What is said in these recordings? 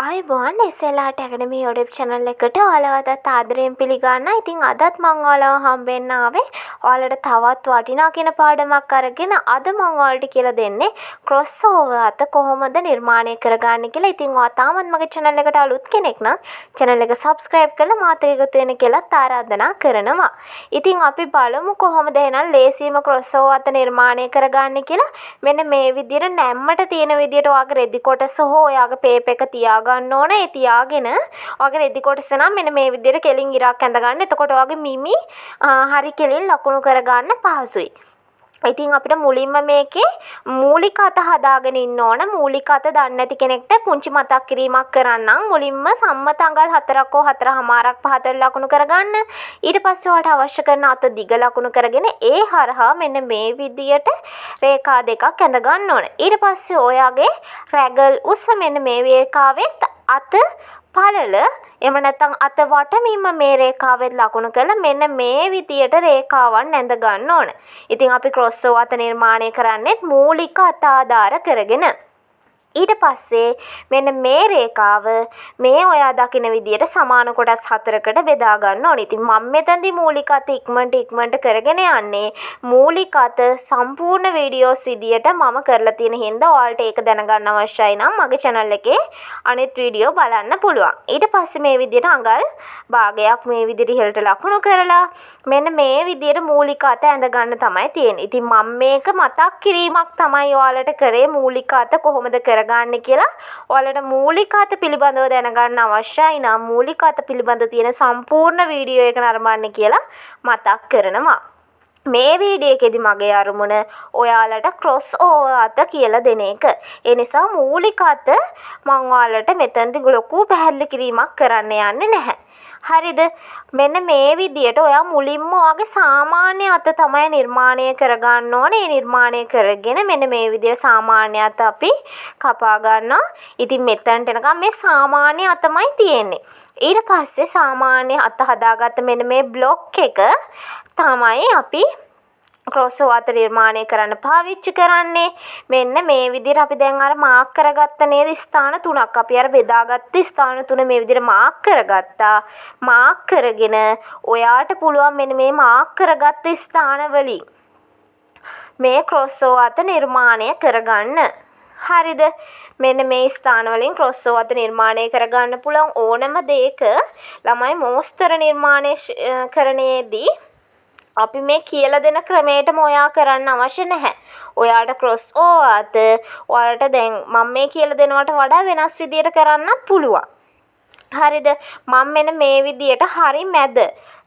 ආයුබෝවන් SLR Academy YouTube channel එකට ඔයාලවදත් ආදරයෙන් පිළිගන්නවා. ඉතින් අදත් මම ඔයාලව හම්බෙන්න ආවේ ඔයාලට තවත් වටිනා කියන පාඩමක් අරගෙන අද මම ඔයාලට කියලා දෙන්නේ crossover අත කොහොමද නිර්මාණය කරගන්නේ කියලා. ඉතින් ඔයා තාමත් මගේ channel එකට අලුත් කෙනෙක් නම් channel එක subscribe කරලා මාත් එකතු වෙන්න කියලා ආරාධනා කරනවා. ඉතින් අපි බලමු කොහොමද එහෙනම් ලේසියම crossover අත නිර්මාණය කරගන්නේ කියලා. මෙන්න මේ විදිහට නැම්මට තියෙන විදිහට ඔයාගේ රෙදි කොටස හෝ ඔයාගේ පේපර් එක තියාගන්න ඕනේ. ඒ තියාගෙන ඔයාගේ රෙදි කොටස නම් මෙන්න මේ විදිහට කෙලින් ඉරක් ඇඳ ගන්න. එතකොට ඔයාගේ මිමි හරි කෙලින් ලකුණු කරගන්න පහසුයි. ඉතින් අපිට මුලින්ම මේකේ මූලික අත හදාගෙන ඉන්න ඕන. මූලික අත දන්නේ නැති කෙනෙක්ට පුංචි මතක් කිරීමක් කරන්නම්. මුලින්ම සම්මත අඟල් 4ක් හෝ 4.5ක් පහතට ලකුණු කරගන්න. ඊට පස්සේ ඔයාලට අවශ්‍ය කරන අත දිග ලකුණු කරගෙන ඒ හරහා මෙන්න මේ විදියට රේඛා දෙකක් ඇඳ ගන්න ඕන. ඊට පස්සේ ඔයාගේ රැගල් උස මෙන්න මේ රේඛාවෙත් අත පළල එහෙම නැත්නම් අත වටමින්ම මේ රේඛාවෙත් ලකුණු කරලා මෙන්න මේ විදියට රේඛාවන් ඇඳ ගන්න ඕන. ඉතින් අපි crossover අත නිර්මාණය කරන්නේ මූලික අත ආධාර කරගෙන. ඊට පස්සේ මෙන්න මේ රේඛාව මේ ඔයා දකින විදියට සමාන කොටස් 4කට බෙදා ගන්න ඕනේ. ඉතින් මම මෙතනදී මූලික අත ඉක්මනට කරගෙන යන්නේ මූලික අත සම්පූර්ණ වීඩියෝස් විදියට මම කරලා තියෙන හින්දා ඔයාලට ඒක දැනගන්න අවශ්‍යයි නම් මගේ channel එකේ අනිත් වීඩියෝ බලන්න පුළුවන්. ඊට පස්සේ මේ විදියට අඟල් භාගයක් මේ විදියට ඉහළට ලකුණු කරලා මෙන්න මේ විදියට මූලික අත ඇඳ ගන්න තමයි තියෙන්නේ. ඉතින් මම මේක මතක් කිරීමක් තමයි ඔයාලට කරේ මූලික අත කොහොමද කරගන්නේ කියලා. ඔයාලට මූලික අත පිළිබඳව දැනගන්න අවශ්‍යයි නම් මූලික අත පිළිබඳ තියෙන සම්පූර්ණ වීඩියෝ එක නරඹන්න කියලා මතක් කරනවා. මේ වීඩියෝ එකේදී මගේ අරමුණ ඔයාලට crossover අත කියලා දෙන එක. ඒ නිසා මූලික අත මම ඔයාලට මෙතනදී ලොකු පැහැදිලි කිරීමක් කරන්න යන්නේ නැහැ. හරිද? මෙන්න මේ විදියට ඔයා මුලින්ම ඔයාගේ සාමාන්‍ය අත තමයි නිර්මාණය කරගන්න ඕනේ. ඒ නිර්මාණය කරගෙන මෙන්න මේ විදියට සාමාන්‍ය අත අපි කපා ගන්නවා. ඉතින් මෙතනට එනකම් මේ සාමාන්‍ය අතමයි තියෙන්නේ. ඊට පස්සේ සාමාන්‍ය අත හදාගත්ත මෙන්න මේ බ්ලොක් එක තමයි අපි crossover අත නිර්මාණය කරන්න පාවිච්චි කරන්නේ. මෙන්න මේ විදිහට අපි දැන් අර මාක් කරගත්ත නේද ස්ථාන තුනක්. අපි අර බෙදාගත්ත ස්ථාන තුන මේ විදිහට මාක් කරගත්තා. මාක් කරගෙන ඔයාට පුළුවන් මෙන්න මේ මාක් කරගත්ත ස්ථාන වලින් මේ crossover අත නිර්මාණය කරගන්න. හරිද? මෙන්න මේ ස්ථාන වලින් crossover අත නිර්මාණය කරගන්න පුළුවන් ඕනම දෙයක ළමයි මෝස්තර නිර්මාණය කරන්නේදී අපි මේ කියලා දෙන ක්‍රමයටම ඔයා කරන්න අවශ්‍ය නැහැ. ඔයාට crossover අත ඔයාලට දැන් මම මේ කියලා දෙනවට වඩා වෙනස් විදියට කරන්න පුළුවන්. හරිද? මම මෙන්න මේ විදියට හරි මැද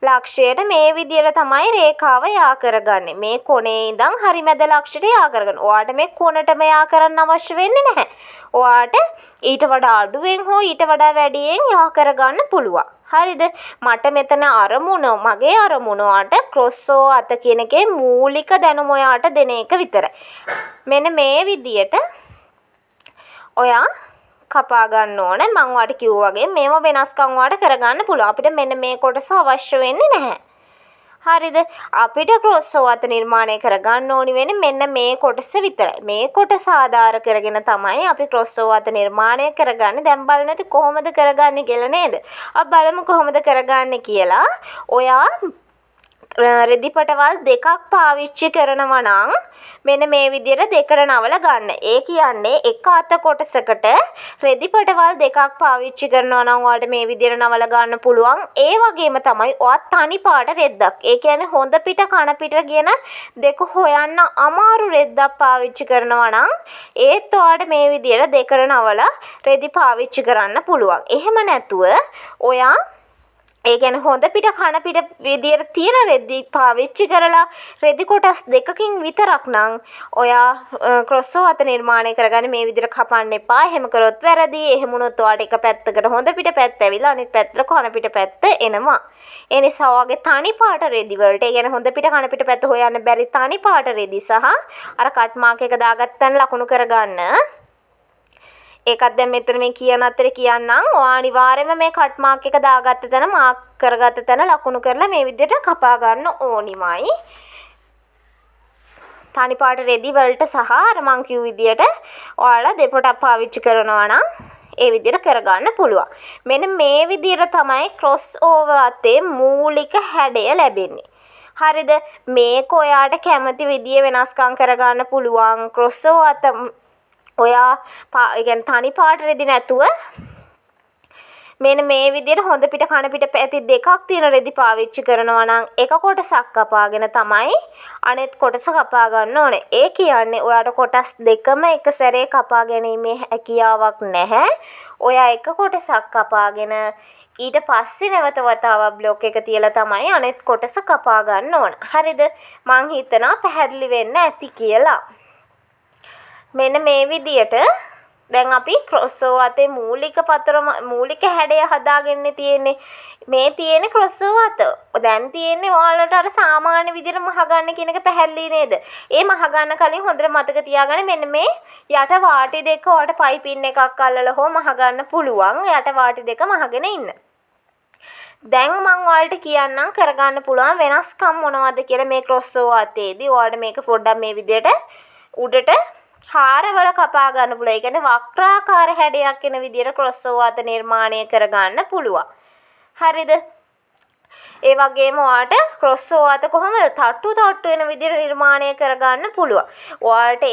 ලක්ෂයට මේ විදියට තමයි රේඛාව යා කරගන්නේ. මේ කොනේ ඉඳන් හරි මැද ලක්ෂයට යා කරගන්න. ඔයාට මේ කොනටම යා කරන්න අවශ්‍ය වෙන්නේ නැහැ. ඔයාට ඊට වඩා අඩුවෙන් හෝ ඊට වඩා වැඩියෙන් යා කරගන්න පුළුවන්. හරිද? මට මෙතන මගේ අරමුණ ඔයාට crossover අත කියන එකේ මූලික දැනුම ඔයාට දෙන එක විතරයි. මෙන්න මේ විදියට ඔයා කපා ගන්න ඕන. මම ඔයාලට කිව්වා වගේ මේව වෙනස්කම් ඔයාලට කරගන්න පුළුවන්. අපිට මෙන්න මේ කොටස අවශ්‍ය වෙන්නේ නැහැ. හරිද? අපිට crossover අත නිර්මාණය කරගන්න ඕනි වෙන්නේ මෙන්න මේ කොටස විතරයි. මේ කොටස ආධාර කරගෙන තමයි අපි crossover අත නිර්මාණය කරගන්නේ. දැන් බලන්න ඉතින් කොහොමද කරගන්නේ කියලා නේද? අපි බලමු කොහොමද කරගන්නේ කියලා. ඔයා රෙදි පටවල් දෙකක් පාවිච්චි කරනවා නම් මෙන්න මේ විදියට දෙකට නවලා ගන්න. ඒ කියන්නේ එක අත කොටසකට රෙදි පටවල් දෙකක් පාවිච්චි කරනවා නම් ඔයාලට මේ විදියට නවලා ගන්න පුළුවන්. ඒ වගේම තමයි ඔයා තනි පාට රෙද්දක්. ඒ කියන්නේ හොඳ පිට කන පිට කියන දෙක හොයන්න අමාරු රෙද්දක් පාවිච්චි කරනවා නම් ඒත් ඔයාලට මේ විදියට දෙකට නවලා රෙදි පාවිච්චි කරන්න පුළුවන්. එහෙම නැතුව ඔයා ඒ කියන්නේ හොඳ පිට කන පිට විදියට තියෙන රෙදි පාවිච්චි කරලා රෙදි කොටස් දෙකකින් විතරක් නම් ඔයා crossover අත නිර්මාණය කරගන්න මේ විදියට කපන්න එපා. එහෙම කරොත් වැරදි. එහෙම වුණොත් ඔයාට එක පැත්තකට හොඳ පිට පැත්ත ඇවිල්ලා අනිත් පැත්තට කන පිට පැත්ත එනවා. ඒ නිසා ඔයාගේ තනි පාට රෙදි වලට ඒ කියන්නේ හොඳ පිට කන පිට පැත්ත හොයන්න බැරි තනි පාට රෙදි සහ අර කට් මාක් එක දාගත්තන් ලකුණු කරගන්න. ඒකත් දැන් මෙතන මේ කියන අතරේ කියන්නම්. ඔයා අනිවාර්යයෙන්ම මේ කට් මාක් එක දාගත්ත තැන මාක් කරගත්ත තැන ලකුණු කරලා මේ විදිහට කපා ගන්න ඕනිමයි. තනි පාට රෙදි වලට සහ අර මං කිව් විදිහට ඔයාලා දෙපොටක් පාවිච්චි කරනවා නම් ඒ විදිහට කරගන්න පුළුවන්. මෙන්න මේ විදිහට තමයි ක්‍රොස් ඕවර් අතේ මූලික හැඩය ලැබෙන්නේ. හරිද? මේක ඔයාට කැමති විදිය වෙනස්කම් කරගන්න පුළුවන්. ක්‍රොස් ඕවර් අත ඔයා يعني තනි පාට රෙදි නැතුව මෙන්න මේ විදිහට හොඳ පිට කන පිට පැති දෙකක් තියෙන රෙදි පාවිච්චි කරනවා නම් එක කොටසක් කපාගෙන තමයි අනෙත් කොටස කපා ගන්න ඕනේ. ඒ කියන්නේ ඔයාට කොටස් දෙකම එක සැරේ කපා ගැනීමේ හැකියාවක් නැහැ. ඔයා එක කොටසක් කපාගෙන ඊට පස්සේ නැවත වතාවක් බ්ලොක් එක තියලා තමයි අනෙත් කොටස කපා ගන්න ඕන. හරිද? මං හිතනවා පැහැදිලි වෙන්න ඇති කියලා. මෙන්න මේ විදියට දැන් අපි ක්‍රොස් ඕවර් අතේ මූලික හැඩය හදාගෙන තියෙන්නේ. මේ තියෙන්නේ ක්‍රොස් ඕවර් අත. දැන් තියෙන්නේ ඔයාලට අර සාමාන්‍ය විදිහට මහ ගන්න කියන එක පැහැදිලි නේද? ඒ මහ ගන්න කලින් හොඳට මතක තියාගන්න මෙන්න මේ යට වාටි දෙක ඔයාලට පයිපින් එකක් අල්ලලා හෝ මහ ගන්න පුළුවන්. යට වාටි දෙක මහගෙන ඉන්න. දැන් මම ඔයාලට කියන්නම් කරගන්න පුළුවන් වෙනස්කම් මොනවද කියලා මේ ක්‍රොස් ඕවර් අතේදී. ඔයාලට මේක පොඩ්ඩක් මේ විදිහට උඩට හාරවල කපා ගන්න පුළුවන්. ඒ කියන්නේ වක්‍රාකාර හැඩයක් එන විදිහට ක්‍රොස් ඕවර් අත නිර්මාණය කරගන්න පුළුවන්. හරිද? ඒ වගේම ඔයාලට ක්‍රොස් ඕවර් අත කොහොමද තට්ටු වෙන විදිහට නිර්මාණය කරගන්න පුළුවන්. ඔයාලට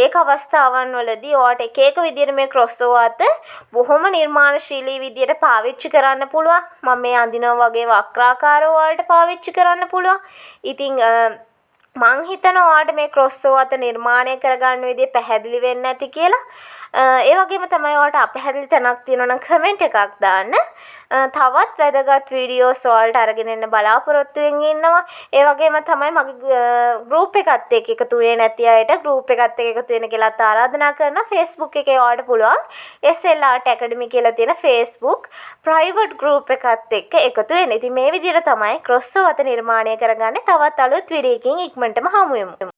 එක අවස්ථාවන් වලදී ඔයාලට එක විදිහට මේ ක්‍රොස් ඕවර් අත බොහොම නිර්මාණශීලී විදිහට පාවිච්චි කරන්න පුළුවන්. මම මේ අඳිනවා වගේ වක්‍රාකාරව ඔයාලට පාවිච්චි කරන්න පුළුවන්. ඉතින් මං හිතනවා ඔයාලට මේ ක්‍රොස් ඕවර් අත නිර්මාණය කරගන්න විදිය පැහැදිලි වෙන්න ඇති කියලා. ඒ වගේම තමයි ඔයාලට අපැහැදිලි තැනක් තියෙනවා නම් කමෙන්ට් එකක් දාන්න. තවත් වැදගත් වීඩියෝස් ඔයාලට අරගෙන එන්න බලාපොරොත්තු වෙමින් ඉන්නවා. ඒ වගේම තමයි මගේ ගෲප් එකත් එක්ක එකතු වෙන්නේ නැති අයට ගෲප් එකත් එක්ක එකතු වෙන්න කියලාත් ආරාධනා කරනවා. Facebook එකේ ඔයාලට පුළුවන් SLRT Academy කියලා තියෙන Facebook private group එකත් එක්ක එකතු වෙන්න. ඉතින් මේ විදිහට තමයි ක්‍රොස් ඕවර් අත නිර්මාණය කරගන්නේ. තවත් අලුත් වීඩියෝකින් ඉක්මනටම හමු වෙමු.